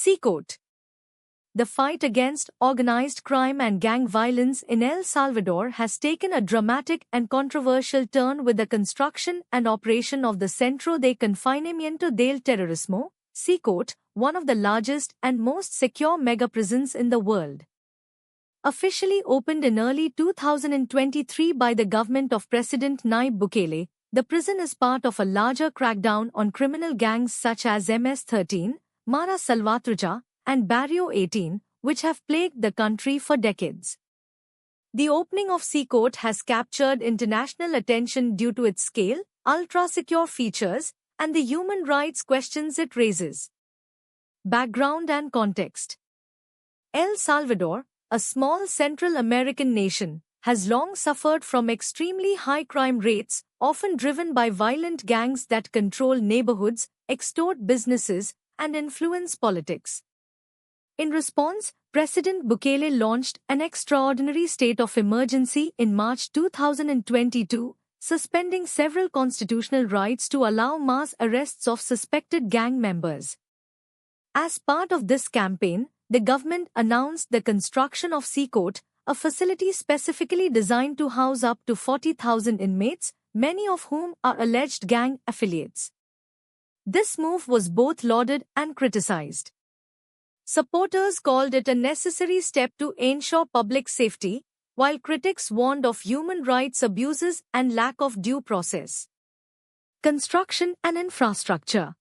CICOT. The fight against organized crime and gang violence in El Salvador has taken a dramatic and controversial turn with the construction and operation of the Centro de Confinamiento del Terrorismo, CICOT, one of the largest and most secure mega-prisons in the world. Officially opened in early 2023 by the government of President Nayib Bukele, the prison is part of a larger crackdown on criminal gangs such as MS-13, Mara Salvatrucha, and Barrio 18, which have plagued the country for decades. The opening of CICOT has captured international attention due to its scale, ultra-secure features, and the human rights questions it raises. Background and context. El Salvador, a small Central American nation, has long suffered from extremely high crime rates, often driven by violent gangs that control neighborhoods, extort businesses, and influence politics. In response, President Bukele launched an extraordinary state of emergency in March 2022, suspending several constitutional rights to allow mass arrests of suspected gang members. As part of this campaign, the government announced the construction of CICOT, a facility specifically designed to house up to 40,000 inmates, many of whom are alleged gang affiliates. This move was both lauded and criticized. Supporters called it a necessary step to ensure public safety, while critics warned of human rights abuses and lack of due process. Construction and infrastructure.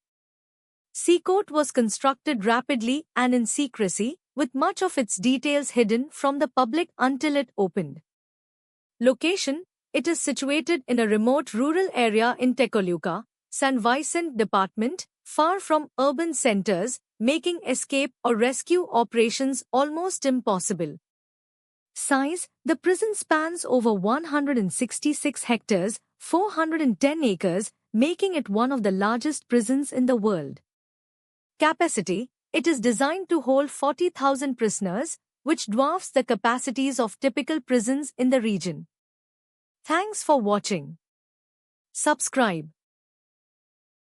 CICOT was constructed rapidly and in secrecy, with much of its details hidden from the public until it opened. Location: it is situated in a remote rural area in Tecoluca, San Vicente Department, far from urban centers, making escape or rescue operations almost impossible. Size: the prison spans over 166 hectares, 410 acres, making it one of the largest prisons in the world. Capacity: it is designed to hold 40,000 prisoners, which dwarfs the capacities of typical prisons in the region. Thanks for watching. Subscribe.